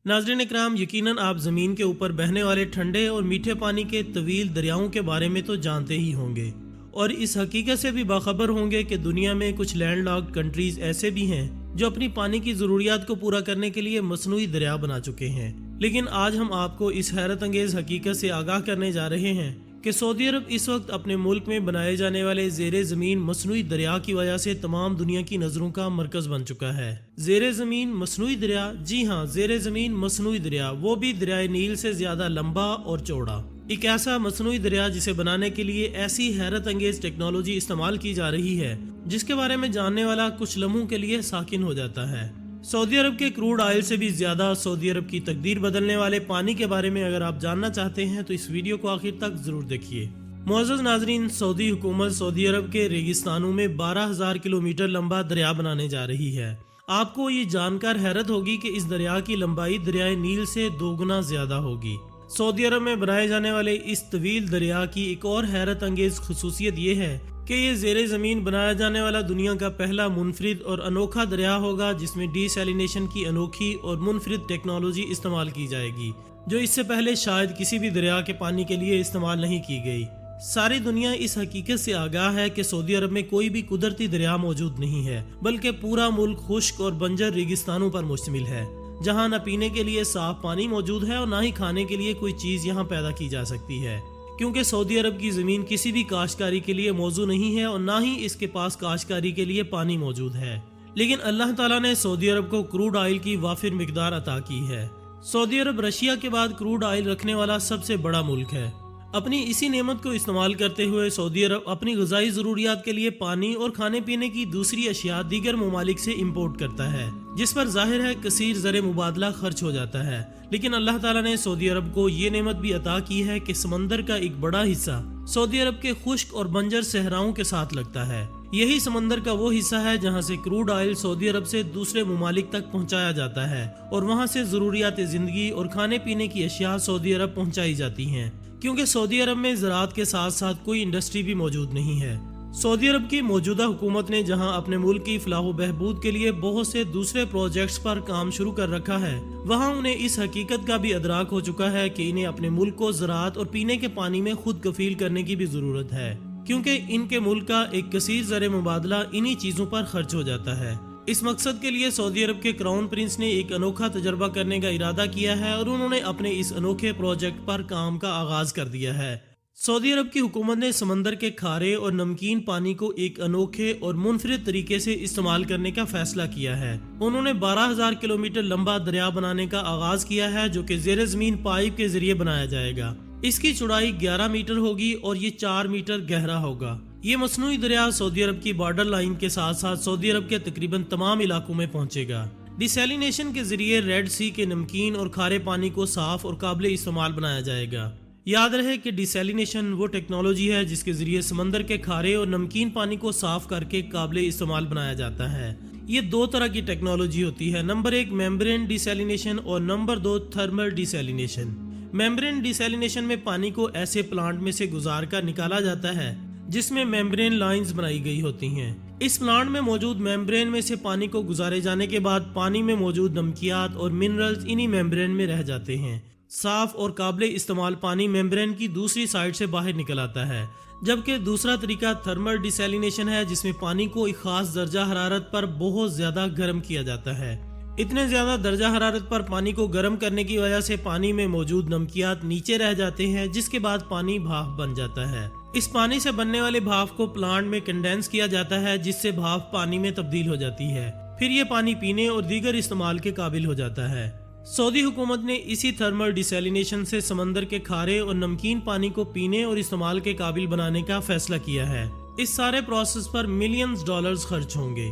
नाज़रीन इकराम, यकीनन आप ज़मीन के ऊपर बहने वाले ठंडे और मीठे पानी के तवील दरियाओं के बारे में तो जानते ही होंगे और इस हकीकत से भी बाखबर होंगे कि दुनिया में कुछ लैंडलॉक्ड कंट्रीज ऐसे भी हैं जो अपनी पानी की ज़रूरियात को पूरा करने के लिए मसनूई दरिया बना चुके हैं। लेकिन आज हम आपको इस हैरत अंगेज़ हकीकत से आगाह करने जा रहे हैं कि सऊदी अरब इस वक्त अपने मुल्क में बनाए जाने वाले ज़ेरे ज़मीन मसनूई दरिया की वजह से तमाम दुनिया की नज़रों का मरकज़ बन चुका है। ज़ेरे ज़मीन मसनूई दरिया, जी हाँ, ज़ेरे ज़मीन मसनूई दरिया, वो भी दरियाए नील से ज़्यादा लंबा और चौड़ा। एक ऐसा मसनूई दरिया जिसे बनाने के लिए ऐसी हैरत अंगेज़ टेक्नोलॉजी इस्तेमाल की जा रही है जिसके बारे में जानने वाला कुछ लम्हों के लिए साकिन हो जाता है। सऊदी अरब के क्रूड ऑयल से भी ज्यादा सऊदी अरब की तकदीर बदलने वाले पानी के बारे में अगर आप जानना चाहते हैं तो इस वीडियो को आखिर तक जरूर देखिए। मुअज़्ज़ज़ नाज़रीन, सऊदी हुकूमत सऊदी अरब के रेगिस्तानों में 12,000 किलोमीटर लंबा दरिया बनाने जा रही है। आपको ये जानकर हैरत होगी कि इस दरिया की लंबाई दरियाए नील से 2 गुना ज्यादा होगी। सऊदी अरब में बनाए जाने वाले इस तवील दरिया की एक और हैरत अंगेज खसूसियत ये है कि ये ज़ेरे ज़मीन बनाया जाने वाला दुनिया का पहला मुनफरिद और अनोखा दरिया होगा जिसमें डीसैलिनेशन की अनोखी और मुनफरिद टेक्नोलॉजी इस्तेमाल की जाएगी जो इससे पहले शायद किसी भी दरिया के पानी के लिए इस्तेमाल नहीं की गई। सारी दुनिया इस हकीकत से आगाह है कि सऊदी अरब में कोई भी कुदरती दरिया मौजूद नहीं है बल्कि पूरा मुल्क खुश्क और बंजर रेगिस्तानों पर मुश्तमिल है जहाँ न पीने के लिए साफ पानी मौजूद है और न ही खाने के लिए कोई चीज़ यहाँ पैदा की जा सकती है, क्योंकि सऊदी अरब की ज़मीन किसी भी काश्तकारी के लिए मौजू नहीं है और ना ही इसके पास काश्तकारी के लिए पानी मौजूद है। लेकिन अल्लाह ताला ने सऊदी अरब को क्रूड ऑयल की वाफिर मिकदार अता की है। सऊदी अरब रशिया के बाद क्रूड ऑयल रखने वाला सबसे बड़ा मुल्क है। अपनी इसी नेमत को इस्तेमाल करते हुए सऊदी अरब अपनी ग़िज़ाई ज़रूरियात के लिए पानी और खाने पीने की दूसरी अशिया दीगर ममालिक से इम्पोर्ट करता है, जिस पर जाहिर है कसीर ज़र मुबादला खर्च हो जाता है। लेकिन अल्लाह ताला ने सऊदी अरब को ये नेमत भी अता की है कि समंदर का एक बड़ा हिस्सा सऊदी अरब के खुश्क और बंजर सहराओं के साथ लगता है। यही समंदर का वो हिस्सा है जहाँ से क्रूड ऑयल सऊदी अरब से दूसरे ममालिक तक पहुँचाया जाता है और वहाँ से ज़रूरियात ज़िंदगी और खाने पीने की अशिया सऊदी अरब पहुँचाई जाती हैं, क्योंकि सऊदी अरब में ज़राअत के साथ साथ कोई इंडस्ट्री भी मौजूद नहीं है। सऊदी अरब की मौजूदा हुकूमत ने जहां अपने मुल्क की फलाह व बहबूद के लिए बहुत से दूसरे प्रोजेक्ट्स पर काम शुरू कर रखा है, वहां उन्हें इस हकीकत का भी अदराक हो चुका है कि इन्हें अपने मुल्क को ज़राअत और पीने के पानी में खुद कफील करने की भी ज़रूरत है, क्योंकि इनके मुल्क का एक कसीर ज़र मुबादला इन्हीं चीज़ों पर खर्च हो जाता है। इस मकसद के लिए सऊदी अरब के क्राउन प्रिंस ने एक अनोखा तजर्बा करने का इरादा किया है और उन्होंने अपने इस अनोखे प्रोजेक्ट पर काम का आगाज कर दिया है। सऊदी अरब की हुकूमत ने समंदर के खारे और नमकीन पानी को एक अनोखे और मुनफरिद तरीके से इस्तेमाल करने का फैसला किया है। उन्होंने 12,000 किलोमीटर लंबा दरिया बनाने का आगाज किया है जो कि ज़ेरे ज़मीन पाइप के जरिए बनाया जाएगा। इसकी चौड़ाई 11 मीटर होगी और ये 4 मीटर गहरा होगा। ये मसनूई दरिया सऊदी अरब की बॉर्डर लाइन के साथ साथ सऊदी अरब के तकरीबन तमाम इलाकों में पहुंचेगा। डिसैलिनेशन के जरिए रेड सी के नमकीन और खारे पानी को साफ और काबिल इस्तेमाल बनाया जाएगा। याद रहे कि डिसैलिनेशन वो टेक्नोलॉजी है जिसके जरिए समंदर के खारे और नमकीन पानी को साफ करके काबिल इस्तेमाल बनाया जाता है। ये 2 तरह की टेक्नोलॉजी होती है, नंबर 1 मेम्ब्रेन डिसैलिनेशन और number 2 thermal desalination. Membrane desalination में पानी को ऐसे प्लांट में से गुजार कर निकाला जाता है जिसमें मेम्ब्रेन लाइंस बनाई गई होती हैं। इस प्लांट में मौजूद मेम्ब्रेन में से पानी को गुजारे जाने के बाद पानी में मौजूद नमकियात और मिनरल्स इन्हीं मेम्ब्रेन में रह जाते हैं। साफ और काबिल इस्तेमाल पानी मेम्ब्रेन की दूसरी साइड से बाहर निकल आता है, जबकि दूसरा तरीका थर्मल डिसैलिनेशन है जिसमें पानी को एक खास दर्जा हरारत पर बहुत ज्यादा गर्म किया जाता है। इतने ज्यादा दर्जा हरारत पर पानी को गर्म करने की वजह से पानी में मौजूद नमकियात नीचे रह जाते हैं, जिसके बाद पानी भाप बन जाता है। इस पानी से बनने वाले भाप को प्लांट में कंडेंस किया जाता है जिससे भाप पानी में तब्दील हो जाती है। फिर ये पानी पीने और दीगर इस्तेमाल के काबिल हो जाता है। सऊदी हुकूमत ने इसी थर्मल डिसैलिनेशन से समंदर के खारे और नमकीन पानी को पीने और इस्तेमाल के काबिल बनाने का फैसला किया है। इस सारे प्रोसेस पर मिलियंस डॉलर्स खर्च होंगे।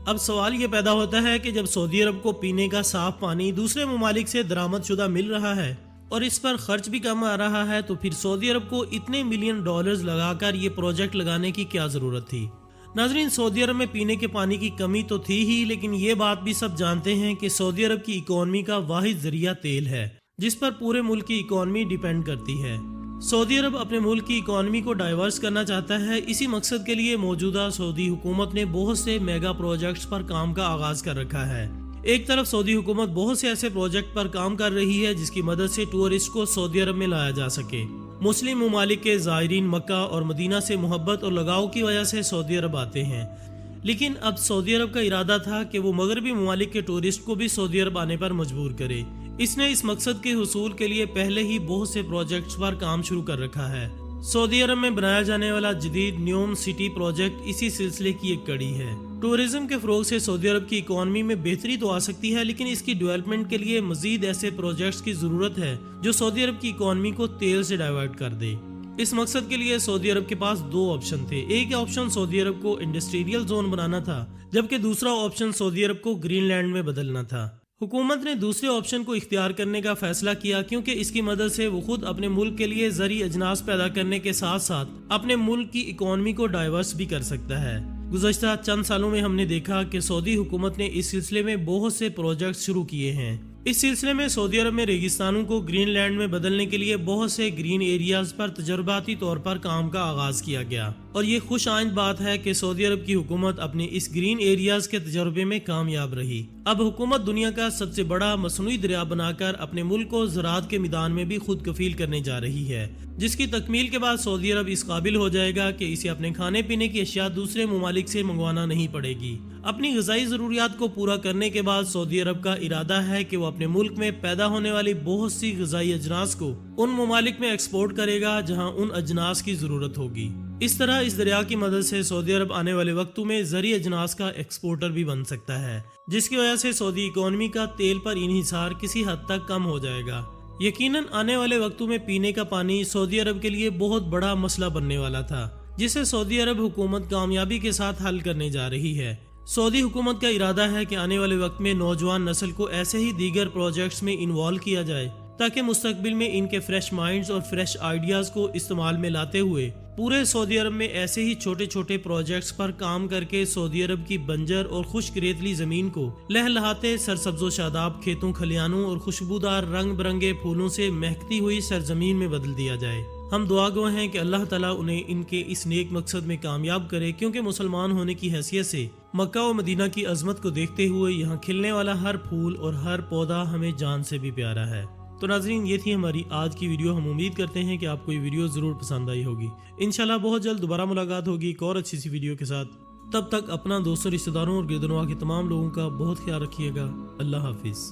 अब सवाल ये पैदा होता है कि जब सऊदी अरब को पीने का साफ पानी दूसरे ममालिक से दरामद शुदा मिल रहा है और इस पर खर्च भी कम आ रहा है, तो फिर सऊदी अरब को इतने मिलियन डॉलर्स लगाकर ये प्रोजेक्ट लगाने की क्या जरूरत थी। नाजरीन, सऊदी अरब में पीने के पानी की कमी तो थी ही, लेकिन ये बात भी सब जानते हैं कि सऊदी अरब की इकोनॉमी का वाहिद जरिया तेल है जिस पर पूरे मुल्क की इकोनॉमी डिपेंड करती है। सऊदी अरब अपने मुल्क की इकोनॉमी को डाइवर्स करना चाहता है। इसी मकसद के लिए मौजूदा सऊदी हुकूमत ने बहुत से मेगा प्रोजेक्ट्स पर काम का आगाज कर रखा है। ایک طرف سعودی حکومت بہت سے ایسے پروجیکٹ پر کام کر رہی ہے جس کی مدد سے ٹورسٹ کو سعودی عرب میں لایا جا سکے۔ مسلم ممالک کے زائرین مکہ اور مدینہ سے محبت اور لگاؤ کی وجہ سے سعودی عرب آتے ہیں، لیکن اب سعودی عرب کا ارادہ تھا کہ وہ مغربی ممالک کے ٹورسٹ کو بھی سعودی عرب آنے پر مجبور کرے۔ اس نے اس مقصد کے حصول کے لیے پہلے ہی بہت سے پروجیکٹس پر کام شروع کر رکھا ہے۔ سعودی عرب میں بنایا جانے والا جدید نیوم سٹی پروجیکٹ اسی سلسلے کی ایک کڑی ہے۔ ٹورزم کے فروغ سے سعودی عرب کی اکانومی میں بہتری تو آ سکتی ہے، لیکن اس کی ڈیولپمنٹ کے لیے مزید ایسے پروجیکٹس کی ضرورت ہے جو سعودی عرب کی اکانومی کو تیل سے ڈائیورٹ کر دے۔ اس مقصد کے لیے سعودی عرب کے پاس دو آپشن تھے۔ ایک آپشن سعودی عرب کو انڈسٹریل زون بنانا تھا، جبکہ دوسرا آپشن سعودی عرب کو گرین لینڈ میں بدلنا تھا۔ حکومت نے دوسرے آپشن کو اختیار کرنے کا فیصلہ کیا کیونکہ اس کی مدد سے وہ خود اپنے ملک کے لیے زرعی اجناس پیدا کرنے کے ساتھ ساتھ اپنے ملک کی اکانومی کو ڈائیورس بھی کر سکتا ہے۔ گزشتہ چند سالوں میں ہم نے دیکھا کہ سعودی حکومت نے اس سلسلے میں بہت سے پروجیکٹ شروع کیے ہیں۔ اس سلسلے میں سعودی عرب میں ریگستانوں کو گرین لینڈ میں بدلنے کے لیے بہت سے گرین ایریاز پر تجرباتی طور پر کام کا آغاز کیا گیا، اور یہ خوش آئند بات ہے کہ سعودی عرب کی حکومت اپنے اس گرین ایریاز کے تجربے میں کامیاب رہی۔ اب حکومت دنیا کا سب سے بڑا مصنوعی دریا بنا کر اپنے ملک کو زراعت کے میدان میں بھی خود کفیل کرنے جا رہی ہے، جس کی تکمیل کے بعد سعودی عرب اس قابل ہو جائے گا کہ اسے اپنے کھانے پینے کی اشیاء دوسرے ممالک سے منگوانا نہیں پڑے گی۔ اپنی غذائی ضروریات کو پورا کرنے کے بعد سعودی عرب کا ارادہ ہے کہ وہ اپنے ملک میں پیدا ہونے والی بہت سی غذائی اجناس کو ان ممالک میں ایکسپورٹ کرے گا جہاں ان اجناس کی ضرورت ہوگی۔ اس طرح اس دریا کی مدد سے سعودی عرب آنے والے وقتوں میں زرعی اجناس کا ایکسپورٹر بھی بن سکتا ہے، جس کی وجہ سے سعودی اکانومی کا تیل پر انحصار کسی حد تک کم ہو جائے گا۔ یقیناً آنے والے وقتوں میں پینے کا پانی سعودی عرب کے لیے بہت بڑا مسئلہ بننے والا تھا، جسے سعودی عرب حکومت کامیابی کے ساتھ حل کرنے جا رہی ہے۔ سعودی حکومت کا ارادہ ہے کہ آنے والے وقت میں نوجوان نسل کو ایسے ہی دیگر پروجیکٹس میں انوالو کیا جائے تاکہ مستقبل میں ان کے فریش مائنڈز اور فریش آئیڈیاز کو استعمال میں لاتے ہوئے پورے سعودی عرب میں ایسے ہی چھوٹے چھوٹے پروجیکٹس پر کام کر کے سعودی عرب کی بنجر اور خشک ریتلی زمین کو لہلہاتے سرسبز و شاداب کھیتوں کھلیانوں اور خوشبودار رنگ برنگے پھولوں سے مہکتی ہوئی سرزمین میں بدل دیا جائے۔ ہم دعا گو ہیں کہ اللہ تعالیٰ انہیں ان کے اس نیک مقصد میں کامیاب کرے، کیونکہ مسلمان ہونے کی حیثیت سے مکہ و مدینہ کی عظمت کو دیکھتے ہوئے یہاں کھلنے والا ہر پھول اور ہر پودا ہمیں جان سے بھی پیارا ہے۔ تو ناظرین، یہ تھی ہماری آج کی ویڈیو۔ ہم امید کرتے ہیں کہ آپ کو یہ ویڈیو ضرور پسند آئی ہوگی۔ انشاءاللہ بہت جلد دوبارہ ملاقات ہوگی ایک اور اچھی سی ویڈیو کے ساتھ۔ تب تک اپنا، دوستوں، رشتہ داروں اور گردنواں کے تمام لوگوں کا بہت خیال رکھیے گا۔ اللہ حافظ۔